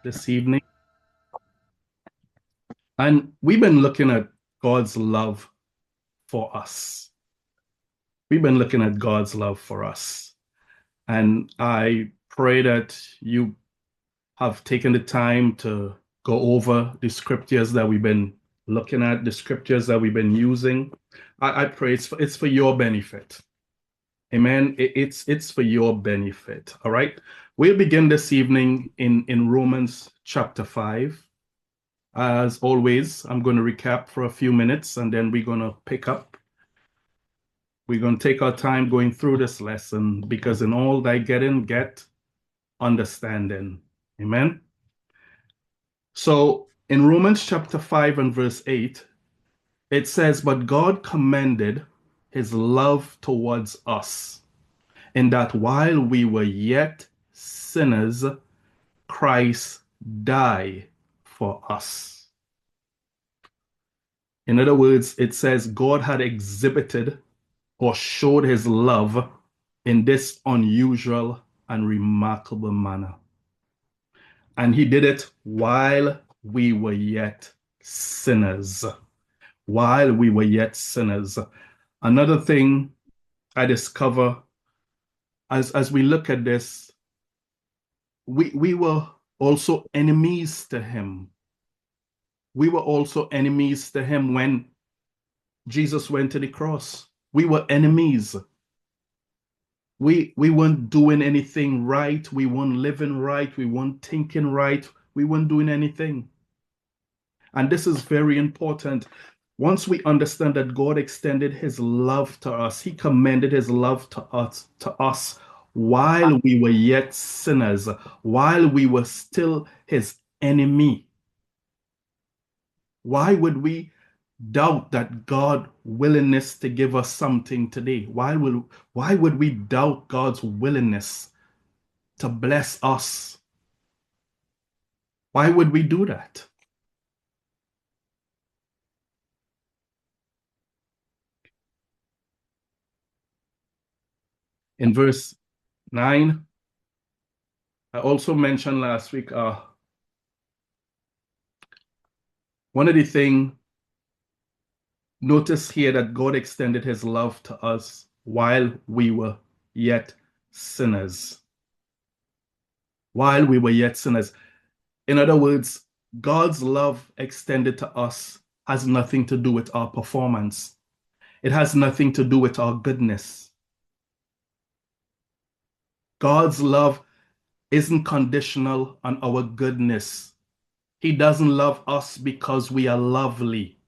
this evening. And we've been looking at God's love for us. We've been looking at God's love for us. And I pray that you have taken the time to go over the scriptures that we've been looking at, the scriptures that we've been using. I pray it's for your benefit. Amen. It's for your benefit. All right. We'll begin this evening in Romans chapter 5. As always, I'm going to recap for a few minutes and then we're going to pick up. We're going to take our time going through this lesson because in all thy getting, get understanding. Amen. So in Romans chapter 5 and verse 8, it says, "But God commended his love towards us, in that while we were yet sinners, Christ died for us." In other words, it says God had exhibited or showed his love in this unusual and remarkable manner. And he did it while we were yet sinners. While we were yet sinners. Another thing I discover as we look at this, we were also enemies to him. We were also enemies to him when Jesus went to the cross. We were enemies. We weren't doing anything right. We weren't living right. We weren't thinking right. We weren't doing anything. And this is very important. Once we understand that God extended his love to us, he commended his love to us while we were yet sinners, while we were still his enemy. Why would we doubt that God's willingness to give us something today? Why would we doubt God's willingness to bless us? Why would we do that? In verse 9, I also mentioned last week, one of the things, notice here that God extended his love to us while we were yet sinners. While we were yet sinners. In other words, God's love extended to us has nothing to do with our performance. It has nothing to do with our goodness. God's love isn't conditional on our goodness. He doesn't love us because we are lovely.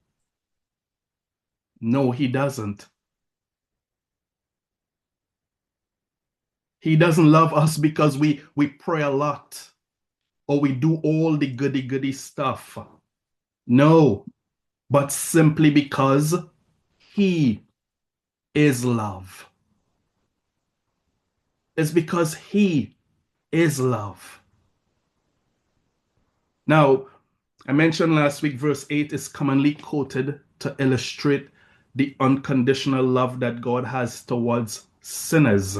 No, he doesn't. He doesn't love us because we pray a lot or we do all the goody stuff. No, but simply because he is love. It's because he is love. Now, I mentioned last week, verse 8 is commonly quoted to illustrate the unconditional love that God has towards sinners.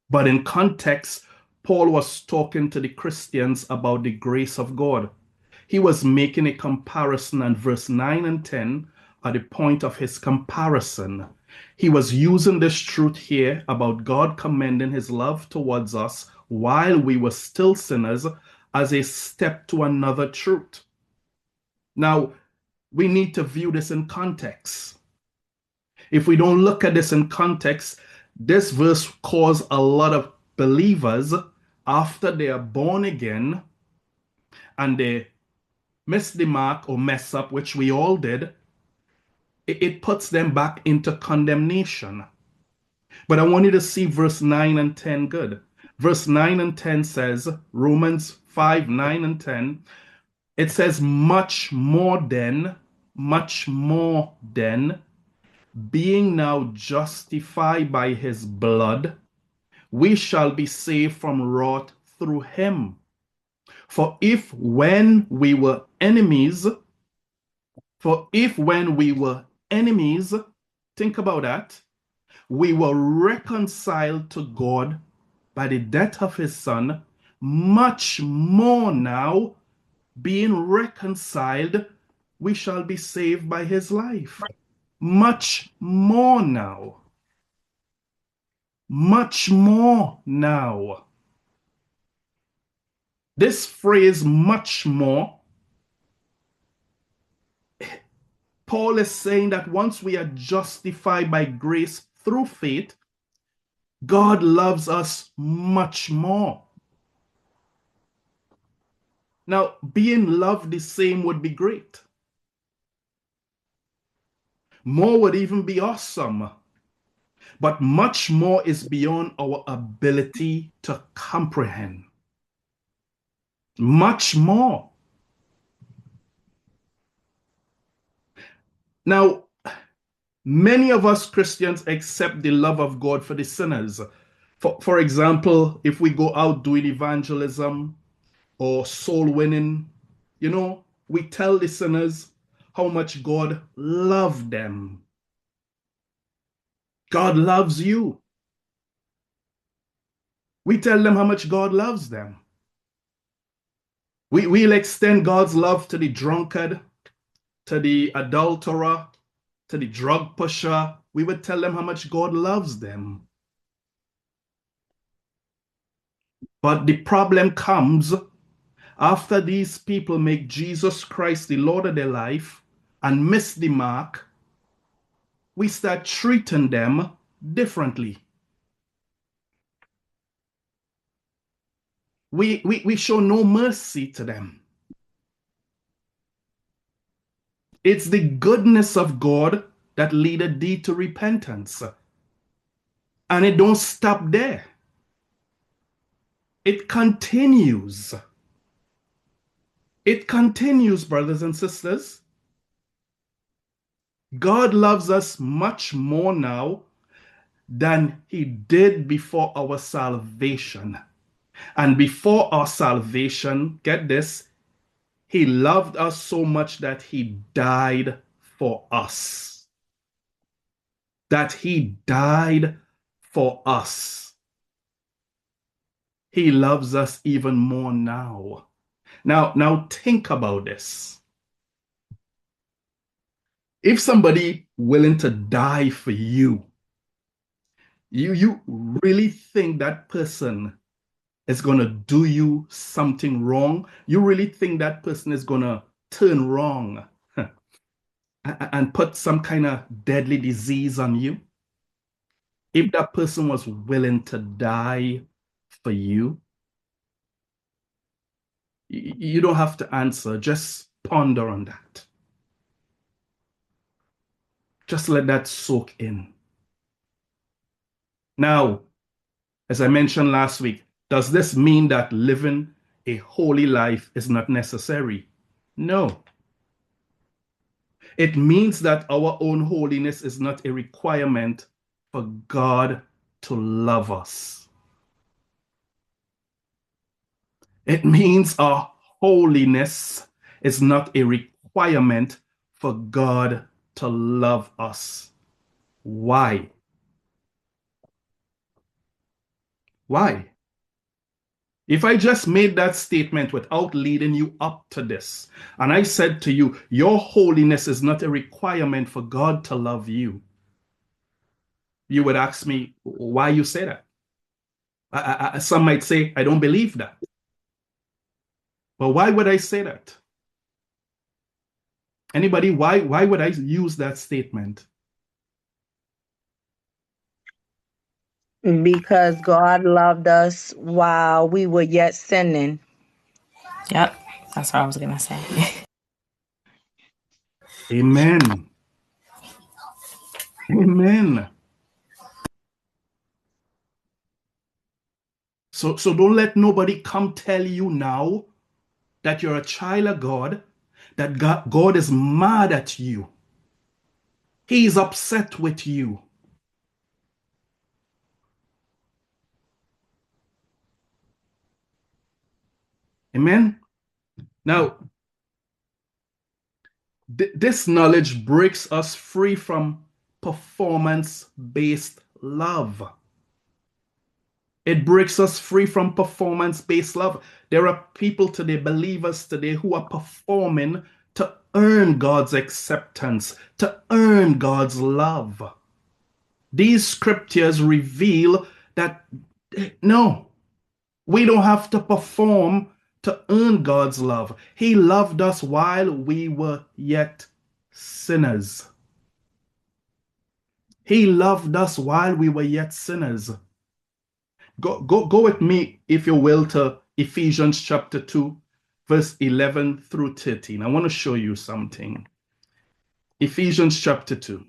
But in context, Paul was talking to the Christians about the grace of God. He was making a comparison, and verse 9 and 10 are the point of his comparison. He was using this truth here about God commending his love towards us while we were still sinners as a step to another truth. Now, we need to view this in context. If we don't look at this in context, this verse caused a lot of believers, after they are born again and they miss the mark or mess up, which we all did, it puts them back into condemnation. But I want you to see verse 9 and 10 good. Verse 9 and 10 says, Romans 5, 9 and 10, it says, much more than, being now justified by his blood, we shall be saved from wrath through him. For if when we were enemies, think about that, we were reconciled to God by the death of his son, much more now, being reconciled, we shall be saved by his life. Much more now. Much more now. This phrase, much more, Paul is saying that once we are justified by grace through faith, God loves us much more. Now, being loved the same would be great. More would even be awesome. But much more is beyond our ability to comprehend. Much more. Now, many of us Christians accept the love of God for the sinners. For example, if we go out doing evangelism or soul winning, we tell the sinners how much God loved them. God loves you. We tell them how much God loves them. We'll extend God's love to the drunkard, to the adulterer, to the drug pusher. We would tell them how much God loves them. But the problem comes after these people make Jesus Christ the Lord of their life and miss the mark. We start treating them differently. We show no mercy to them. It's the goodness of God that leadeth thee to repentance. And it don't stop there. It continues. It continues, brothers and sisters. God loves us much more now than he did before our salvation. And before our salvation, get this, he loved us so much that he died for us. That he died for us. He loves us even more now. Now think about this. If somebody willing to die for you, you really think that person is going to do you something wrong? You really think that person is going to turn wrong and put some kind of deadly disease on you? If that person was willing to die for you, you don't have to answer. Just ponder on that. Just let that soak in. Now, as I mentioned last week, does this mean that living a holy life is not necessary? No. It means that our own holiness is not a requirement for God to love us. It means our holiness is not a requirement for God to love us. Why? Why? If I just made that statement without leading you up to this, and I said to you, your holiness is not a requirement for God to love you, you would ask me, why you say that? Some might say, I don't believe that. But why would I say that? Anybody, why would I use that statement? Because God loved us while we were yet sinning. Yep, that's what I was going to say. Amen. Amen. So don't let nobody come tell you now that you're a child of God, that God is mad at you. He's upset with you. Amen. Now, this knowledge breaks us free from performance-based love. It breaks us free from performance-based love. There are people today, believers today, who are performing to earn God's acceptance, to earn God's love. These scriptures reveal that no, we don't have to perform to earn God's love. He loved us while we were yet sinners. He loved us while we were yet sinners. Go with me, if you will, to Ephesians chapter 2, verse 11 through 13. I want to show you something. Ephesians chapter 2.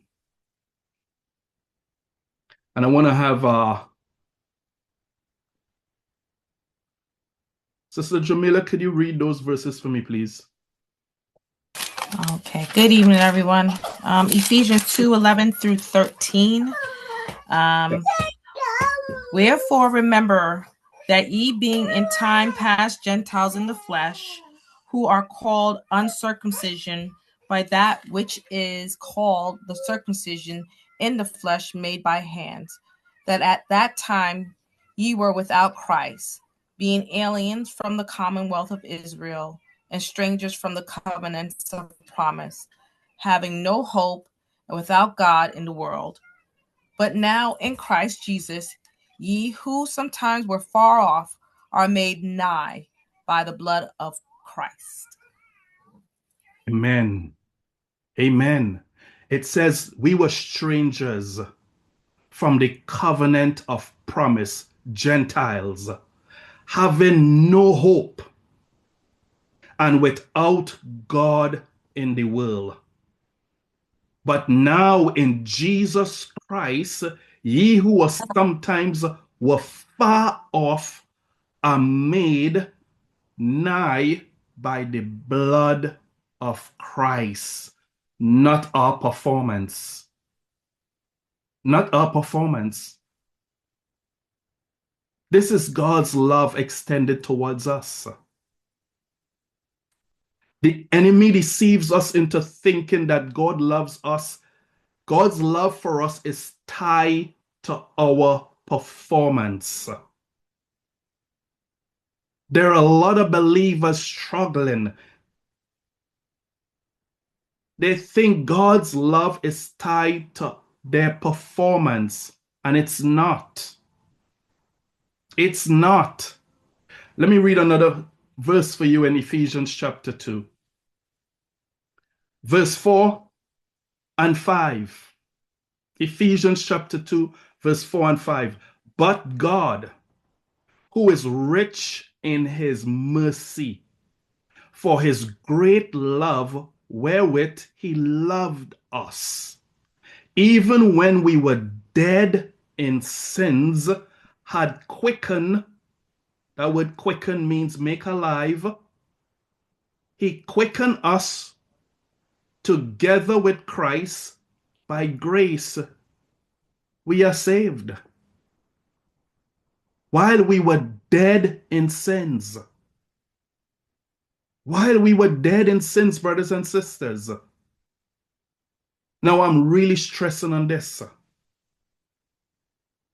And I want to have Sister Jamila, could you read those verses for me, please? Okay. Good evening, everyone. Ephesians 2:11 through 13. Wherefore remember that ye being in time past Gentiles in the flesh, who are called uncircumcision by that which is called the circumcision in the flesh made by hands, that at that time ye were without Christ, being aliens from the commonwealth of Israel, and strangers from the covenants of promise, having no hope and without God in the world. But now in Christ Jesus, ye who sometimes were far off are made nigh by the blood of Christ. Amen. Amen. It says we were strangers from the covenant of promise, Gentiles, having no hope and without God in the world. But now in Jesus Christ, ye who were sometimes were far off are made nigh by the blood of Christ, not our performance. Not our performance. This is God's love extended towards us. The enemy deceives us into thinking that God loves us. God's love for us is tied to our performance. There are a lot of believers struggling. They think God's love is tied to their performance, and it's not. It's not. Let me read another verse for you in Ephesians chapter 2. Verse 4 and 5. Ephesians chapter 2, verse 4 and 5. But God, who is rich in his mercy, for his great love wherewith he loved us, even when we were dead in sins, had quickened. That word quicken means make alive. He quickened us together with Christ. By grace we are saved, while we were dead in sins. While we were dead in sins, brothers and sisters. Now I'm really stressing on this.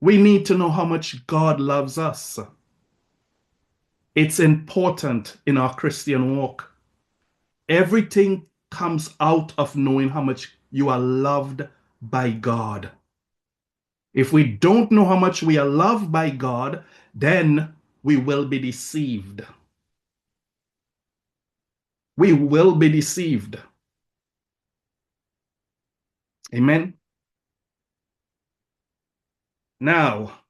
We need to know how much God loves us. It's important in our Christian walk. Everything comes out of knowing how much you are loved by God. If we don't know how much we are loved by God, then we will be deceived. We will be deceived. Amen. Now,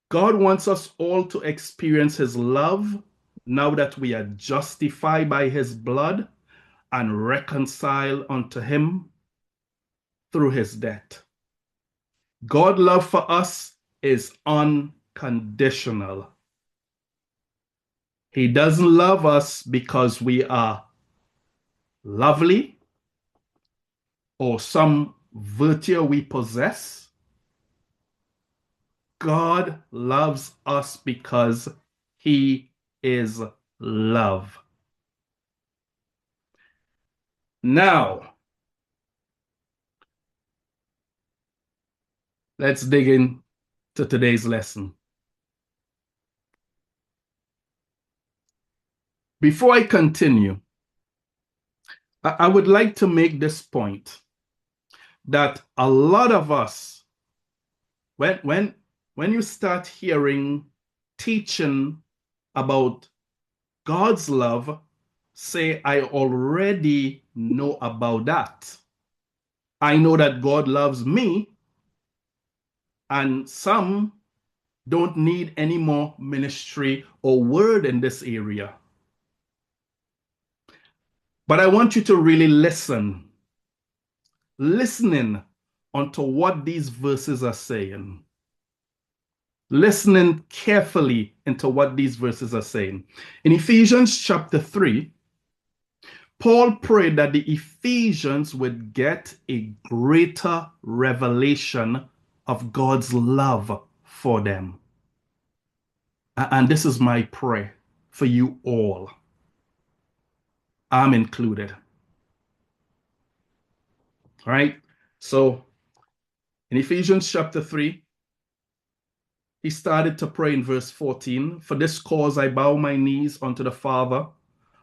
God wants us all to experience his love now that we are justified by his blood and reconciled unto him through his death. God's love for us is unconditional. He doesn't love us because we are lovely or some virtue we possess. God loves us because he is love. Now, let's dig into today's lesson. Before I continue, I would like to make this point that a lot of us, when you start hearing teaching about God's love, say, I already know about that. I know that God loves me, and some don't need any more ministry or word in this area. But I want you to really listen. Listening onto what these verses are saying. Listening carefully into what these verses are saying. In Ephesians chapter 3, Paul prayed that the Ephesians would get a greater revelation of God's love for them. And this is my prayer for you all. I'm included. All right. So in Ephesians chapter 3, he started to pray in verse 14. For this cause I bow my knees unto the Father,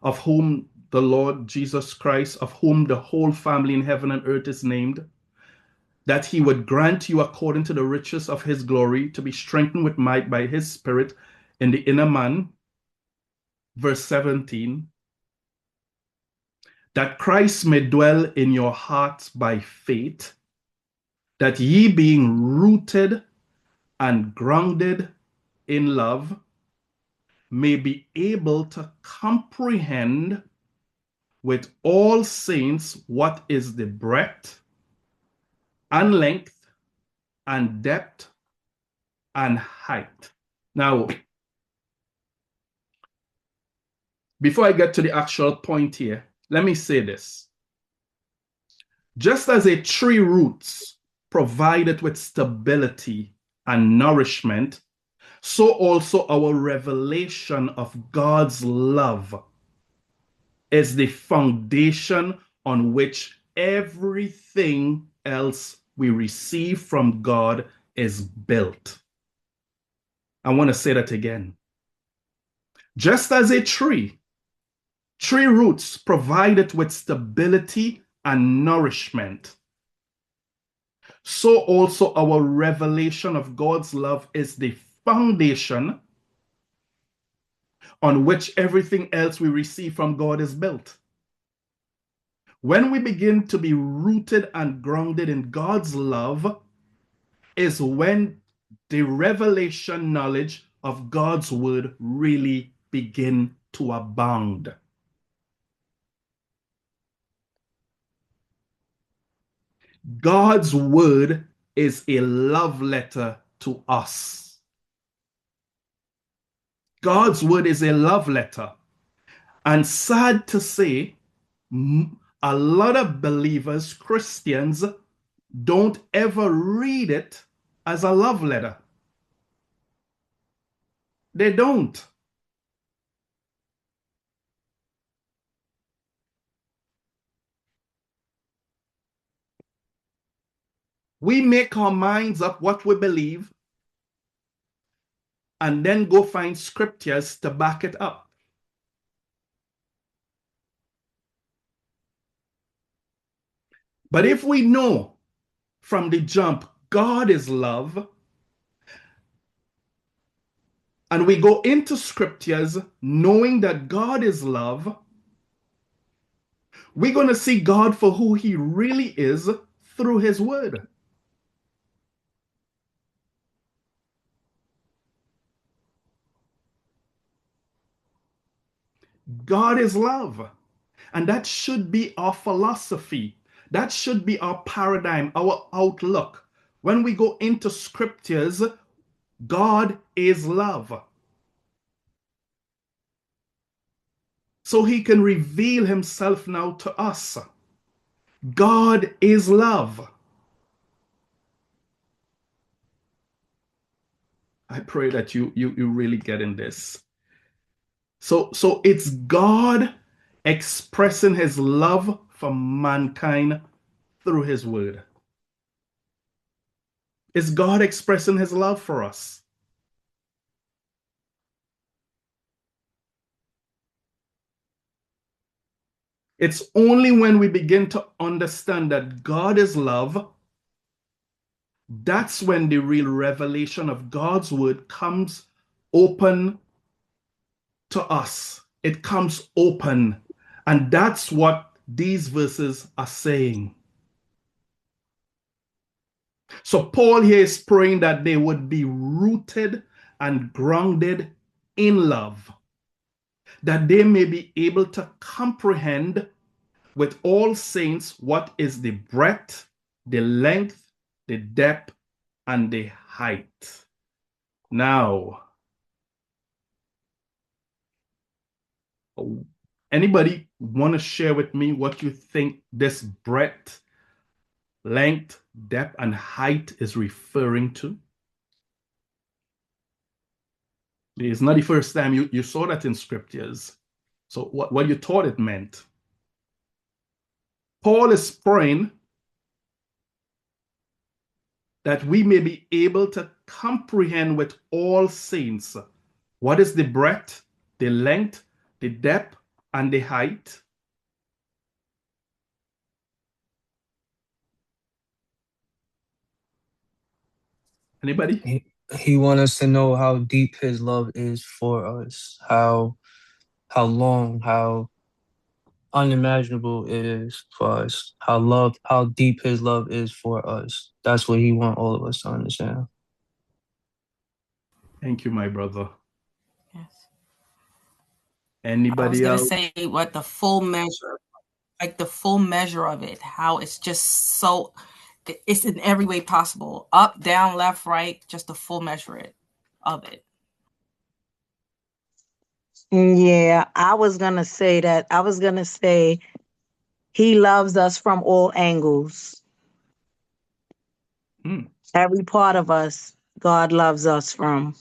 of whom the Lord Jesus Christ, of whom the whole family in heaven and earth is named, that he would grant you according to the riches of his glory to be strengthened with might by his Spirit in the inner man. Verse 17. That Christ may dwell in your hearts by faith, that ye being rooted and grounded in love may be able to comprehend with all saints what is the breadth and length and depth and height. Now, before I get to the actual point here, let me say this. Just as a tree roots provide it with stability and nourishment, so also our revelation of God's love is the foundation on which everything else we receive from God is built. I want to say that again. Just as a tree roots provide it with stability and nourishment, so also our revelation of God's love is the foundation on which everything else we receive from God is built. When we begin to be rooted and grounded in God's love is when the revelation knowledge of God's word really begin to abound. God's word is a love letter to us. God's word is a love letter. And sad to say, a lot of believers, Christians, don't ever read it as a love letter. They don't. We make our minds up what we believe and then go find scriptures to back it up. But if we know from the jump God is love, and we go into scriptures knowing that God is love, we're going to see God for who he really is through his word. God is love. And that should be our philosophy. That should be our paradigm, our outlook. When we go into scriptures, God is love. So he can reveal himself now to us. God is love. I pray that you really get in this. So it's God expressing his love for mankind through his word. It's God expressing his love for us. It's only when we begin to understand that God is love, that's when the real revelation of God's word comes open to us. It comes open. And that's what these verses are saying. So Paul here is praying that they would be rooted and grounded in love, that they may be able to comprehend with all saints what is the breadth, the length, the depth, and the height. Now, anybody want to share with me what you think this breadth, length, depth, and height is referring to? It's not the first time you saw that in scriptures. So what you thought it meant? Paul is praying that we may be able to comprehend with all saints what is the breadth, the length, the depth, and the height. Anybody? He wants us to know how deep his love is for us, how long, how unimaginable it is for us, how deep his love is for us. That's what he wants all of us to understand. Thank you, my brother. Yes. Anybody I else? was going to say what the full measure, like the full measure of it, how it's just so, it's in every way possible. Up, down, left, right, just the full measure of it. Yeah, I was going to say that. I was going to say he loves us from all angles. Every part of us, God loves us from.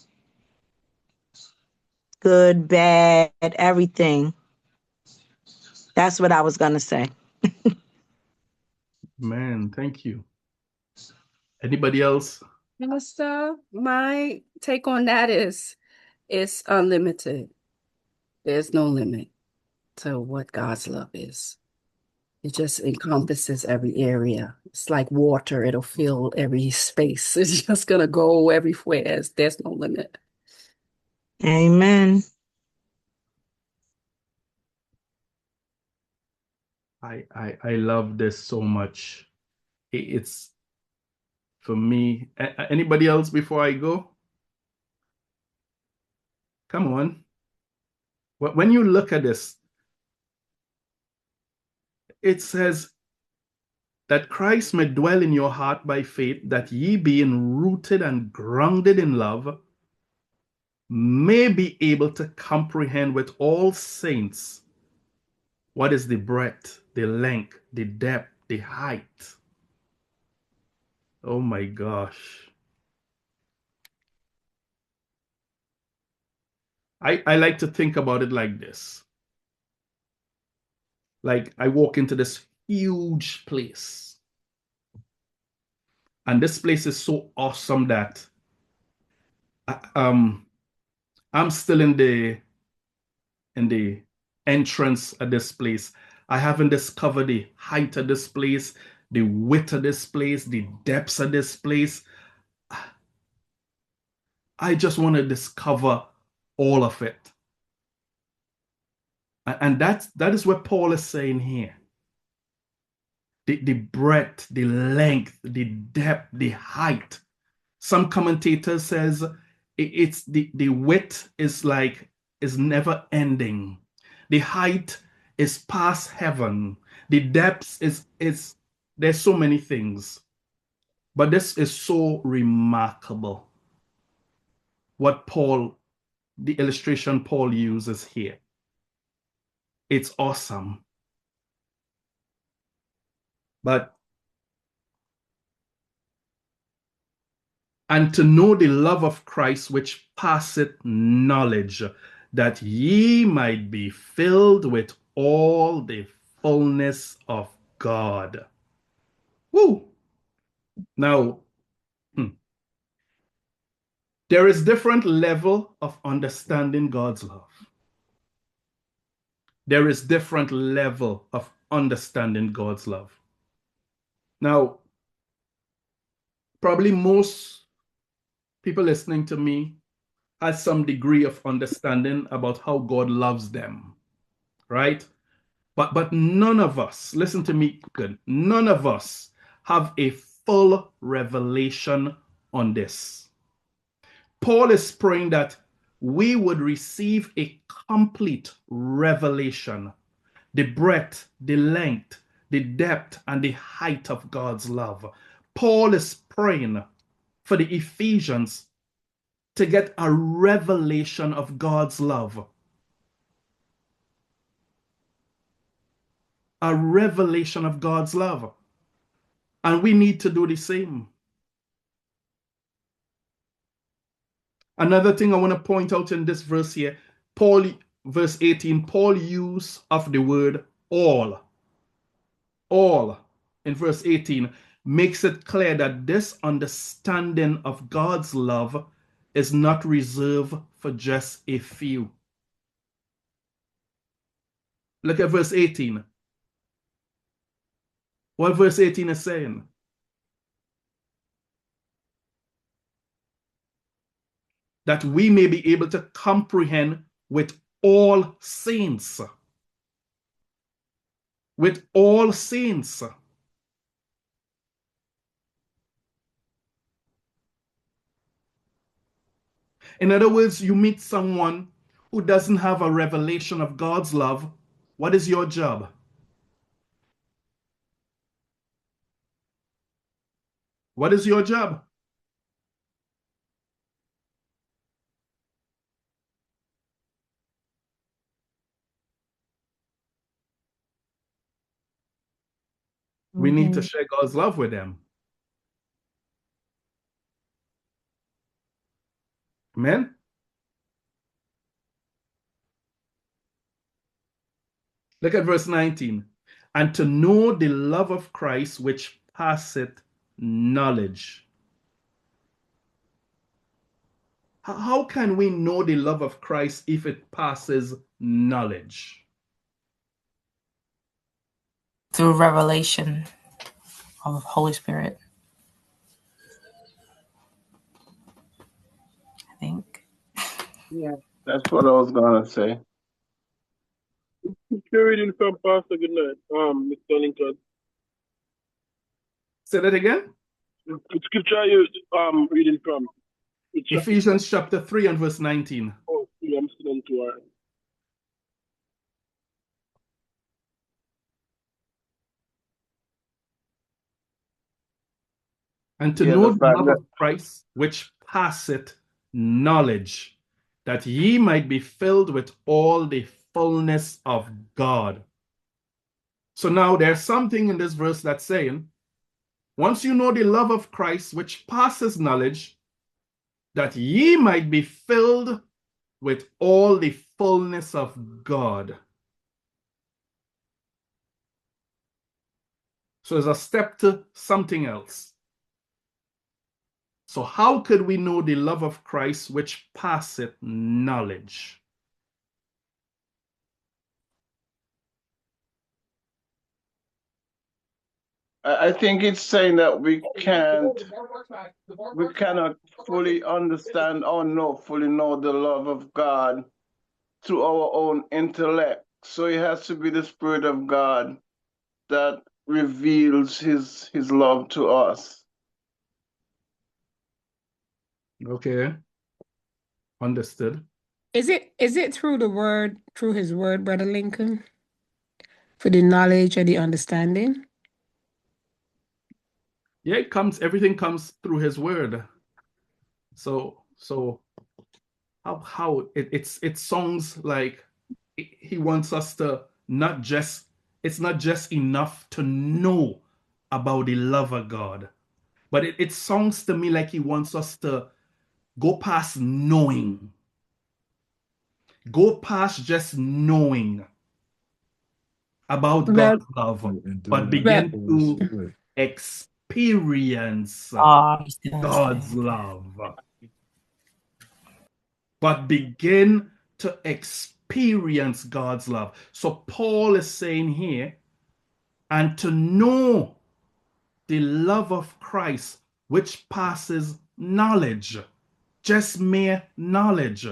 Good, bad, everything. That's what I was going to say. Man, thank you. Anybody else? Minister, my take on that is it's unlimited. There's no limit to what God's love is. It just encompasses every area. It's like water. It'll fill every space. It's just going to go everywhere. There's no limit. Amen. I love this so much. It's for me. Anybody else before I go? Come on. When you look at this, it says that Christ may dwell in your heart by faith, that ye being rooted and grounded in love, may be able to comprehend with all saints what is the breadth, the length, the depth, the height. Oh my gosh. I like to think about it like this. Like I walk into this huge place. And this place is so awesome that I'm still in the entrance of this place. I haven't discovered the height of this place, the width of this place, the depths of this place. I just want to discover all of it. And that is what Paul is saying here. The breadth, the length, the depth, the height. Some commentators says it's the width is never ending. The height is past heaven. The depths is there's so many things. But this is so remarkable. What the illustration Paul uses here. It's awesome. And to know the love of Christ which passeth knowledge, that ye might be filled with all the fullness of God. Woo! Now, there is different level of understanding God's love. there is different level of understanding God's love. Now, probably most people listening to me has some degree of understanding about how God loves them, right? But none of us, listen to me good, none of us have a full revelation on this. Paul is praying that we would receive a complete revelation, the breadth, the length, the depth, and the height of God's love. Paul is praying for the Ephesians to get a revelation of God's love. A revelation of God's love. And we need to do the same. Another thing I want to point out in this verse here, Paul, verse 18, Paul use of the word all in verse 18 makes it clear that this understanding of God's love is not reserved for just a few. Look at verse 18. What verse 18 is saying? That we may be able to comprehend with all saints. With all saints. In other words, you meet someone who doesn't have a revelation of God's love. What is your job? What is your job? We need to share God's love with them. Amen? Look at verse 19. And to know the love of Christ which passeth knowledge. How can we know the love of Christ if it passes knowledge? Through revelation of Holy Spirit, I think. Yeah. That's what I was gonna say. You're reading from Pastor. Good night. Mr. Lincoln. Say that again? Which scripture you reading from? Ephesians chapter 3 and verse 19. Oh, yeah, I'm still on to And to know the love of Christ, which passeth knowledge, that ye might be filled with all the fullness of God. So now there's something in this verse that's saying, once you know the love of Christ, which passes knowledge, that ye might be filled with all the fullness of God. So there's a step to something else. So how could we know the love of Christ which passeth knowledge? I think it's saying that we cannot fully understand or fully know the love of God through our own intellect. So it has to be the Spirit of God that reveals his love to us. Okay. Understood. Is it through the word, through his word, Brother Lincoln? For the knowledge and the understanding? Yeah, everything comes through his word. So how it sounds like he wants us to it's not just enough to know about the love of God, but it sounds to me like he wants us to go past knowing. Go past just knowing about God's love, but begin to experience God's love. But begin to experience experience God's love. So Paul is saying here, and to know the love of Christ, which passes knowledge, just mere knowledge,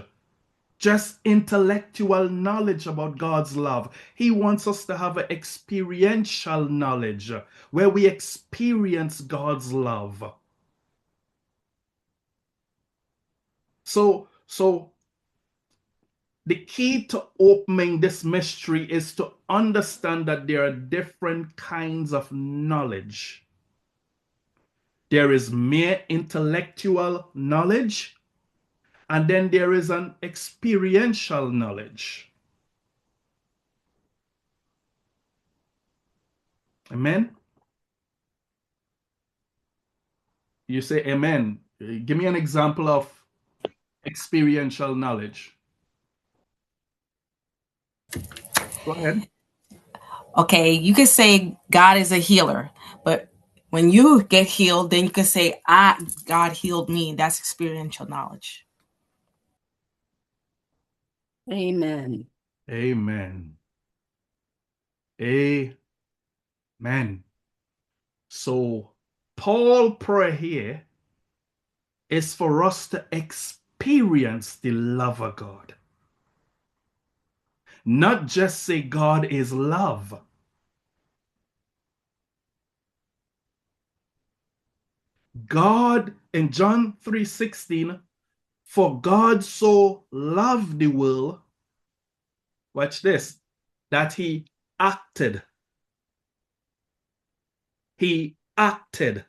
just intellectual knowledge about God's love. He wants us to have an experiential knowledge where we experience God's love. So the key to opening this mystery is to understand that there are different kinds of knowledge. There is mere intellectual knowledge, and then there is an experiential knowledge. Amen? You say amen. Give me an example of experiential knowledge. Go ahead. Okay, you can say God is a healer, but when you get healed, then you can say, God healed me. That's experiential knowledge. Amen. Amen. Amen. So Paul's prayer here is for us to experience the love of God. Not just say God is love. God, in John 3:16, for God so loved the world, watch this, that he acted. He acted.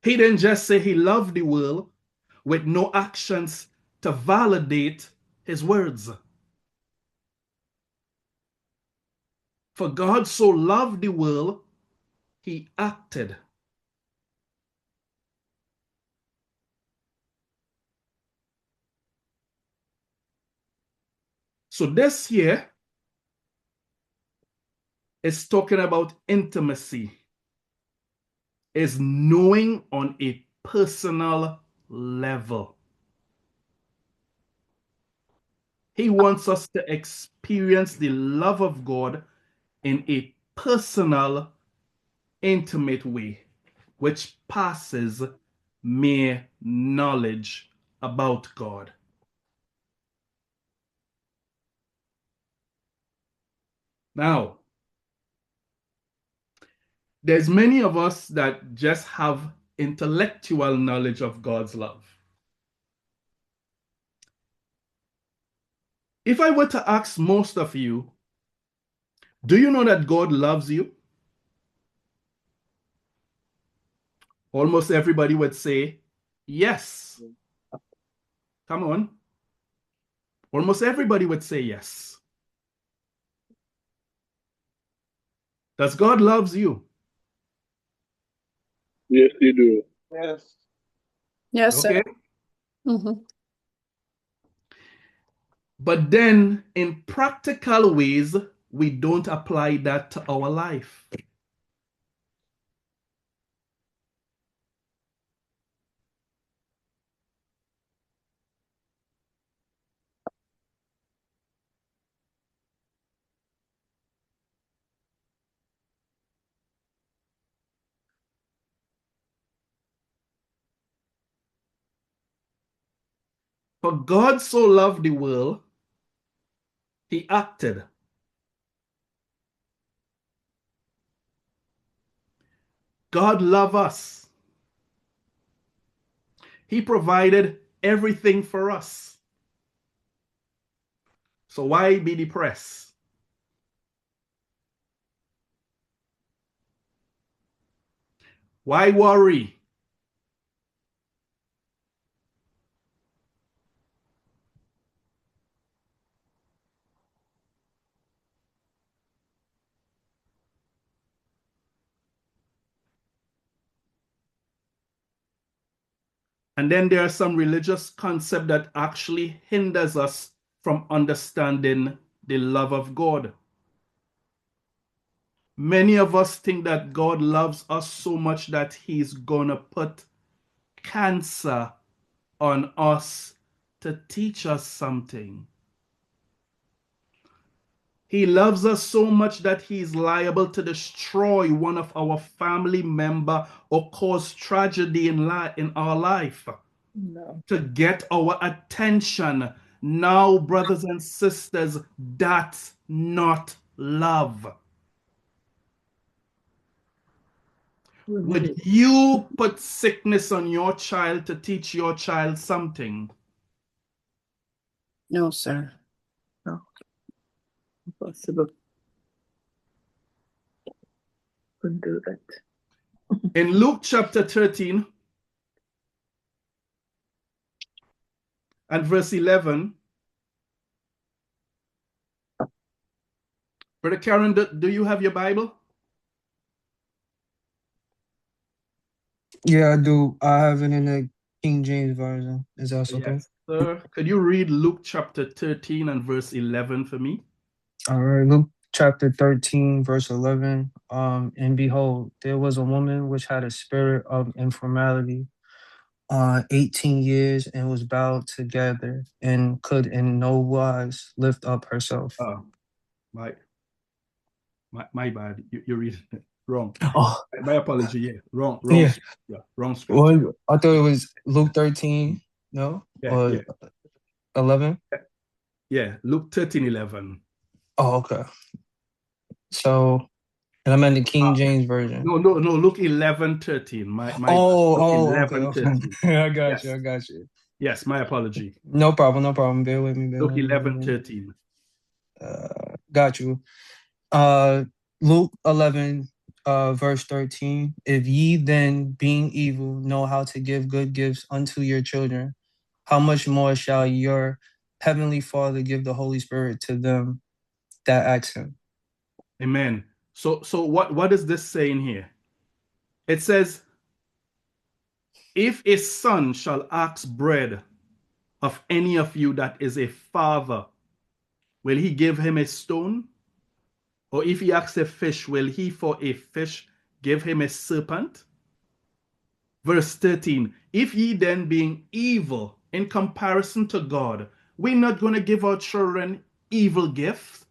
He didn't just say he loved the world with no actions to validate his words. For God so loved the world, he acted. So this here is talking about intimacy, is knowing on a personal level. He wants us to experience the love of God in a personal, intimate way, which passes mere knowledge about God. Now, there's many of us that just have intellectual knowledge of God's love. If I were to ask most of you, do you know that God loves you? Almost everybody would say, yes. Come on. Almost everybody would say yes. Does God loves you? Yes, they do. Yes. Yes, sir. Okay. Mm-hmm. But then in practical ways, we don't apply that to our life. For God so loved the world, he acted. God loved us. He provided everything for us. So why be depressed? Why worry? And then there are some religious concepts that actually hinders us from understanding the love of God. Many of us think that God loves us so much that he's gonna put cancer on us to teach us something. He loves us so much that he's liable to destroy one of our family member or cause tragedy in our life to get our attention. Now, brothers and sisters, that's not love. Would you put sickness on your child to teach your child something? No, sir. No. Impossible. Couldn't do that. In Luke chapter 13 and verse 11, Brother Karen, do you have your Bible? Yeah, I do. I have it in the King James Version. Is that okay? Yes, sir. Could you read Luke chapter 13 and verse 11 for me? All right, Luke chapter 13, verse 11. And behold, there was a woman which had a spirit of infirmity 18 years and was bowed together and could in no wise lift up herself. My bad. You read it wrong. Oh, My apology. Yeah, wrong. yeah. Yeah, wrong scripture. Well, I thought it was Luke 13, no? Yeah, Or yeah. 11? Yeah, Luke 13, 11. Oh, okay. So, and I'm in the King James Version. No, Luke 11, 13. My okay, 11, okay. 13. I got Yes. you, I got you. Yes, my apology. No problem. Bear with me. Luke 11, 13. Got you. Luke 11, verse 13. If ye then, being evil, know how to give good gifts unto your children, how much more shall your heavenly Father give the Holy Spirit to them that ask him? Amen. So what is this saying here? It says, if a son shall ask bread of any of you that is a father, will he give him a stone? Or if he asks a fish, will he for a fish give him a serpent? Verse 13, if ye then being evil in comparison to God, we're not going to give our children evil gifts.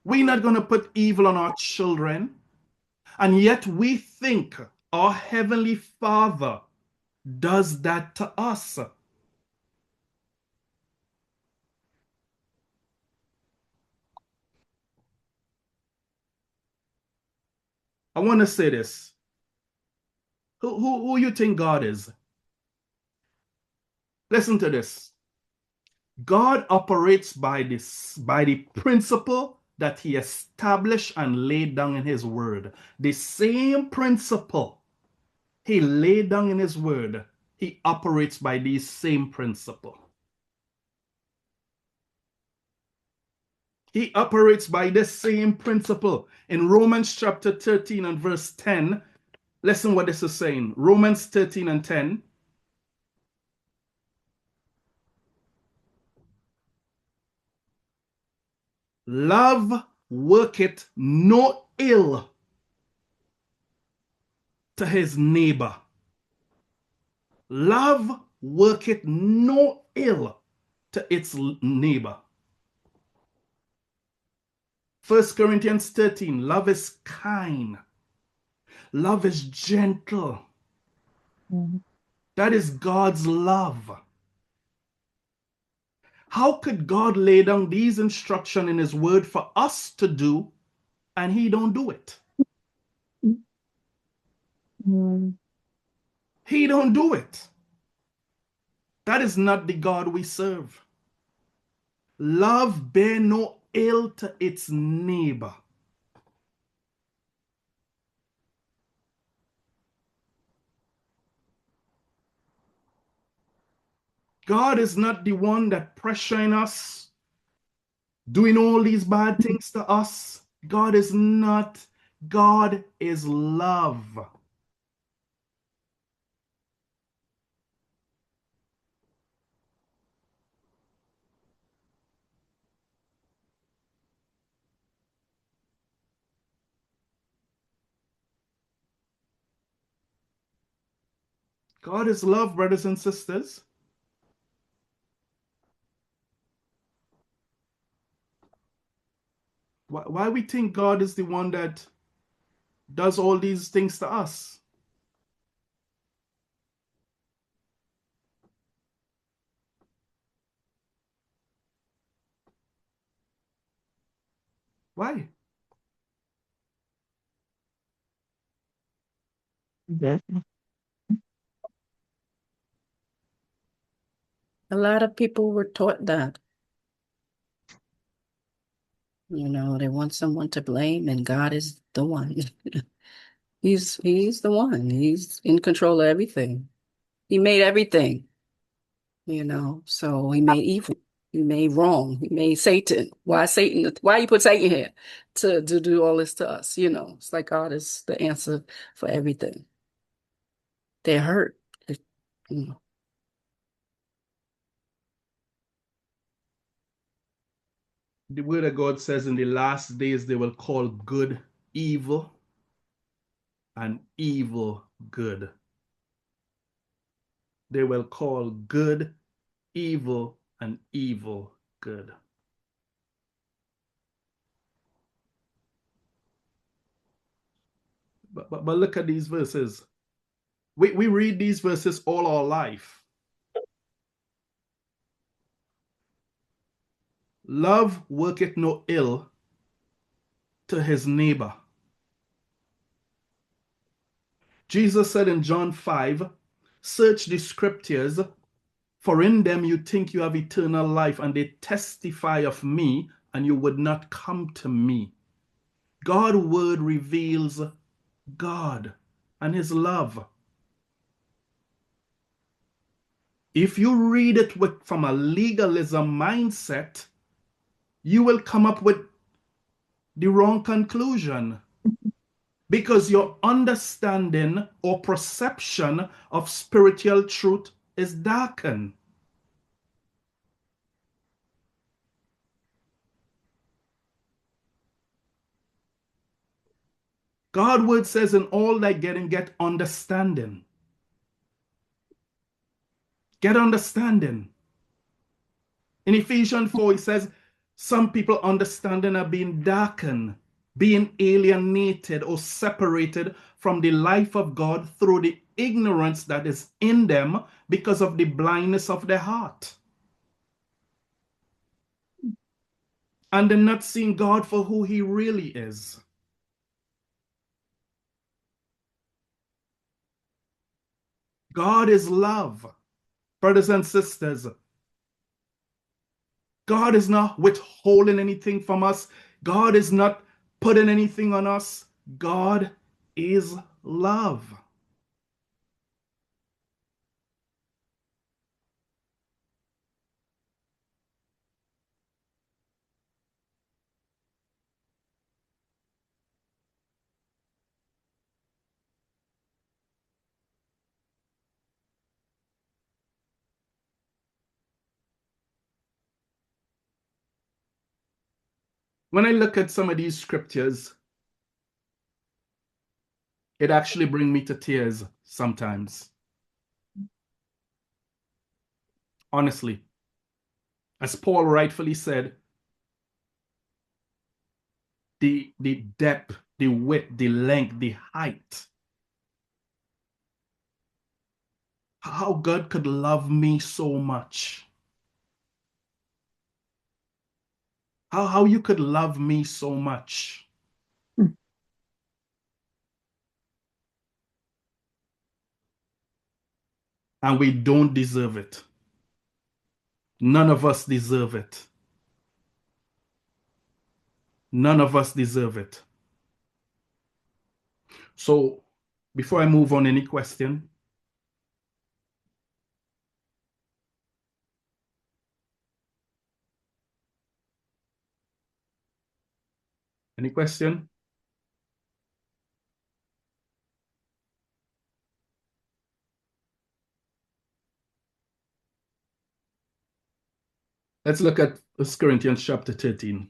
We're not going to put evil on our children. And yet we think our Heavenly Father does that to us. I want to say this. Who you think God is? Listen to this. God operates by the principle that he established and laid down in his word. The same principle he laid down in his word, he operates by the same principle. He operates by the same principle. In Romans chapter 13 and verse 10, listen what this is saying. Romans 13 and 10. Love worketh no ill to his neighbor. Love worketh no ill to its neighbor. 1 Corinthians 13, love is kind. Love is gentle. That is God's love. How could God lay down these instructions in his word for us to do and he don't do it? He don't do it. That is not the God we serve. Love bear no ill to its neighbor. God is not the one that pressuring us, doing all these bad things to us. God is not. God is love. God is love, brothers and sisters. Why we think God is the one that does all these things to us? Why? Yeah. A lot of people were taught that. You know, they want someone to blame, and God is the one. He's the one. He's in control of everything. He made everything, you know. So he made evil. He made wrong. He made Satan. Why Satan? Why you put Satan here to do all this to us? You know, it's like God is the answer for everything. They're hurt. You know. The word of God says in the last days they will call good evil and evil good. They will call good evil and evil good. But look at these verses. We read these verses all our life. Love worketh no ill to his neighbor. Jesus said in John 5, search the scriptures, for in them you think you have eternal life, and they testify of me, and you would not come to me. God's word reveals God and his love. If you read it from a legalism mindset, you will come up with the wrong conclusion, because your understanding or perception of spiritual truth is darkened. God's word says, in all thy getting, get understanding. Get understanding. In Ephesians 4, it says, some people understanding are being darkened, being alienated or separated from the life of God through the ignorance that is in them because of the blindness of their heart. And they're not seeing God for who he really is. God is love. Brothers and sisters, God is not withholding anything from us. God is not putting anything on us. God is love. When I look at some of these scriptures, it actually brings me to tears sometimes. Honestly. As Paul rightfully said, the depth, the width, the length, the height. How God could love me so much. How you could love me so much. And we don't deserve it. None of us deserve it. None of us deserve it. So, before I move on, any question? Any question? Let's look at 1 Corinthians chapter 13.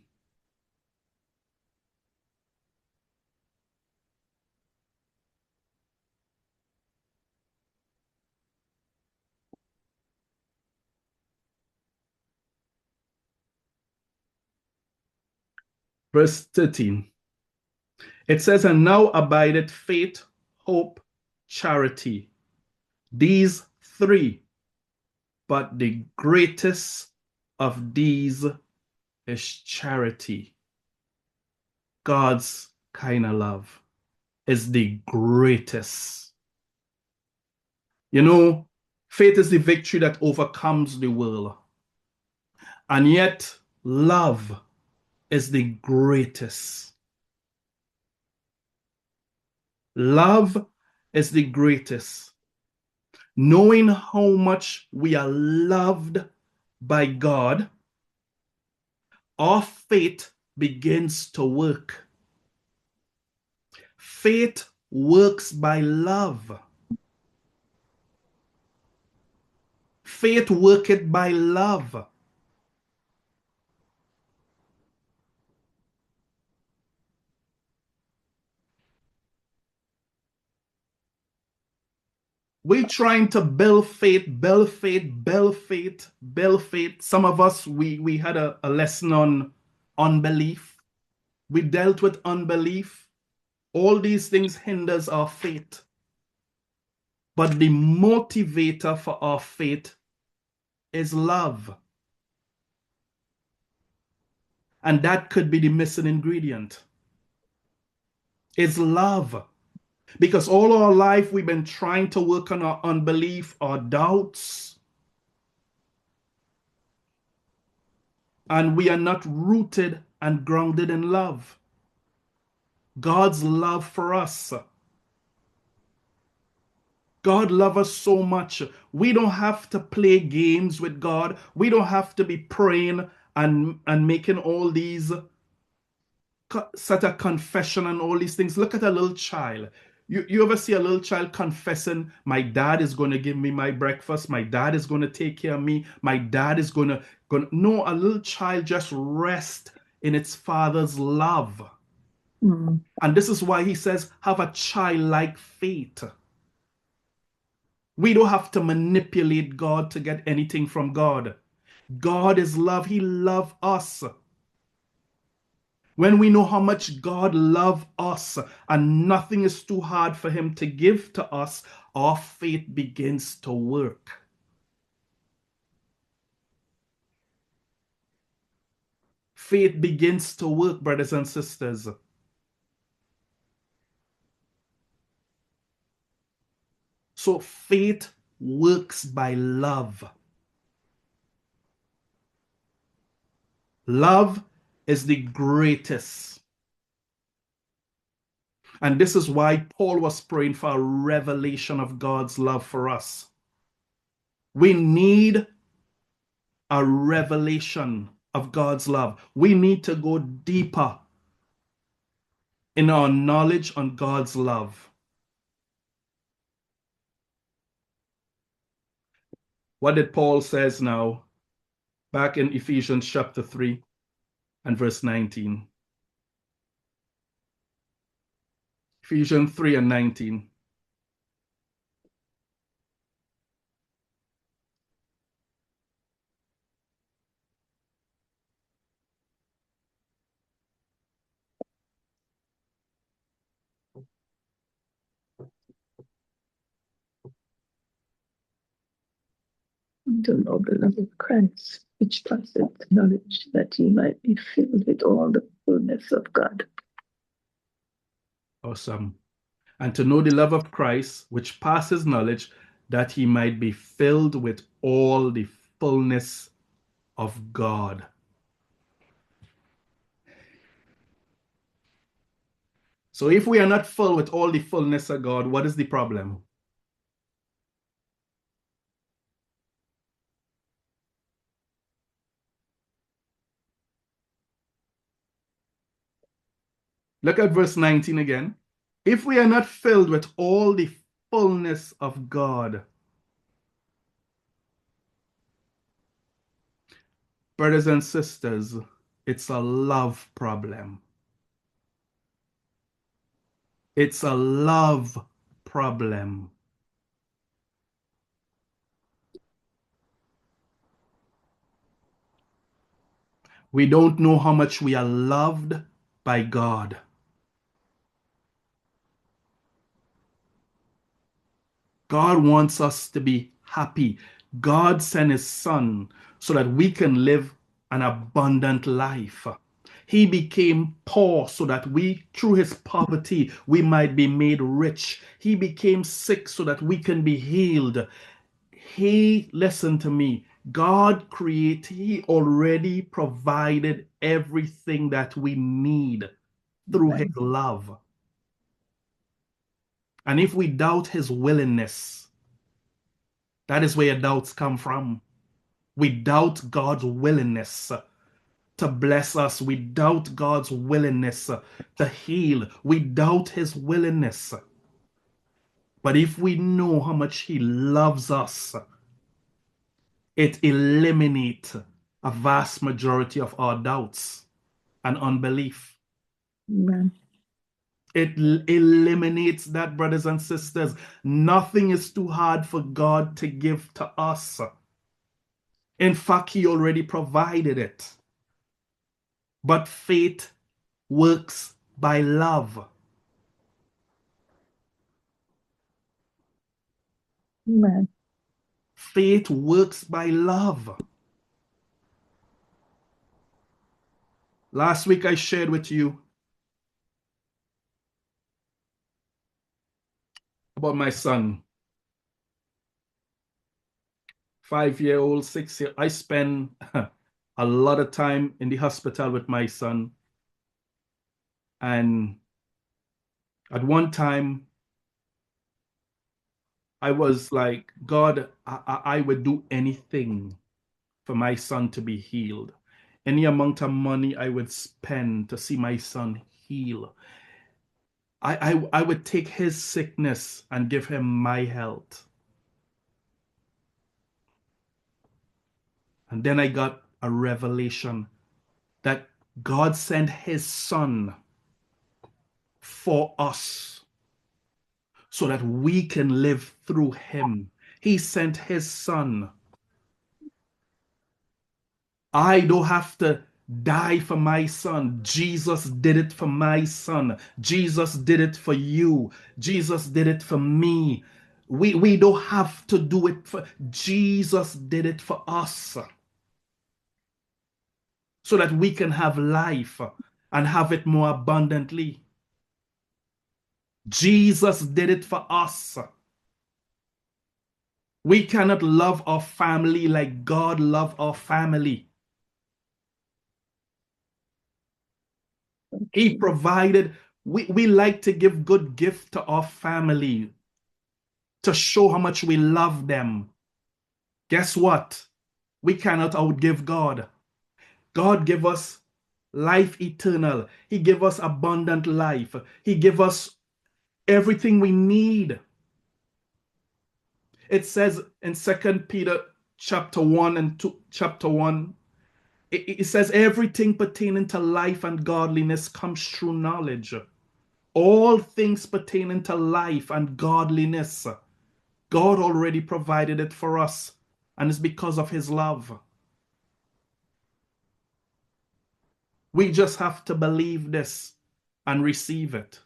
Verse 13. It says, and now abideth faith, hope, charity. These three, but the greatest of these is charity. God's kind of love is the greatest. You know, faith is the victory that overcomes the world. And yet, love is the greatest. Love is the greatest. Knowing how much we are loved by God, our faith begins to work. Faith works by love. Faith worketh by love. We're trying to build faith, build faith, build faith, build faith. Some of us, we had a lesson on unbelief. We dealt with unbelief. All these things hinders our faith. But the motivator for our faith is love. And that could be the missing ingredient. It's love. Because all our life we've been trying to work on our unbelief, our doubts. And we are not rooted and grounded in love. God's love for us. God loves us so much. We don't have to play games with God. We don't have to be praying and making all these set a confession and all these things. Look at a little child. You ever see a little child confessing, my dad is going to give me my breakfast. My dad is going to take care of me. My dad is going to... No, a little child just rests in its father's love. Mm. And this is why he says, have a childlike faith. We don't have to manipulate God to get anything from God. God is love. He loves us. When we know how much God loves us and nothing is too hard for him to give to us, our faith begins to work. Faith begins to work, brothers and sisters. So faith works by love. Love is the greatest. And this is why Paul was praying for a revelation of God's love for us. We need a revelation of God's love. We need to go deeper in our knowledge on God's love. What did Paul says now? Back in Ephesians chapter 3 and verse 19. Ephesians 3 and 19. To know the love of Christ, which passeth knowledge, that ye might be filled with all the fullness of God. Awesome. And to know the love of Christ, which passes knowledge, that he might be filled with all the fullness of God. So if we are not full with all the fullness of God, what is the problem? Look at verse 19 again. If we are not filled with all the fullness of God, brothers and sisters, it's a love problem. It's a love problem. We don't know how much we are loved by God. God wants us to be happy. God sent his son so that we can live an abundant life. He became poor so that we, through his poverty, we might be made rich. He became sick so that we can be healed. Listen to me, he already provided everything that we need through his love. And if we doubt his willingness, that is where your doubts come from. We doubt God's willingness to bless us. We doubt God's willingness to heal. We doubt his willingness. But if we know how much he loves us, it eliminates a vast majority of our doubts and unbelief. Amen. It eliminates that, brothers and sisters. Nothing is too hard for God to give to us. In fact, he already provided it. But faith works by love. Amen. Faith works by love. Last week I shared with you about my son. 5-year-old, 6-year. I spend a lot of time in the hospital with my son. And at one time, I was like, God, I would do anything for my son to be healed. Any amount of money I would spend to see my son heal. I would take his sickness and give him my health. And then I got a revelation that God sent his son for us so that we can live through him. He sent his son. I don't have to die for my son. Jesus did it for my son. Jesus did it for you. Jesus did it for me. We don't have to do it for Jesus did it for us so that we can have life and have it more abundantly. Jesus did it for us. We cannot love our family like God loved our family. He provided. We like to give good gifts to our family to show how much we love them. Guess what? We cannot outgive God. God gave us life eternal. He gave us abundant life. He gave us everything we need. It says in 2 Peter chapter 1 and 2, chapter 1, it says everything pertaining to life and godliness comes through knowledge. All things pertaining to life and godliness, God already provided it for us, and it's because of his love. We just have to believe this and receive it.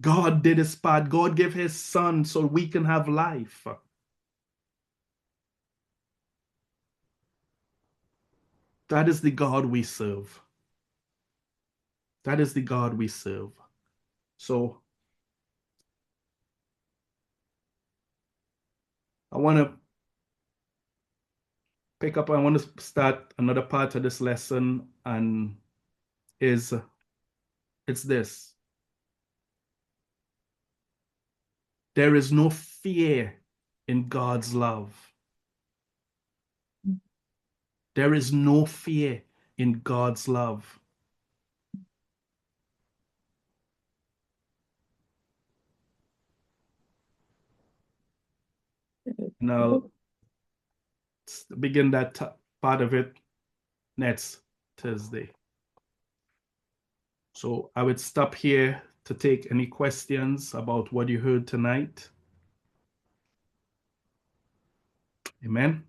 God did his part. God gave his son so we can have life. That is the God we serve. That is the God we serve. So I want to pick up, I want to start another part of this lesson, and it's this. There is no fear in God's love. There is no fear in God's love. Now, begin that part of it next Thursday. So I would stop here to take any questions about what you heard tonight. Amen.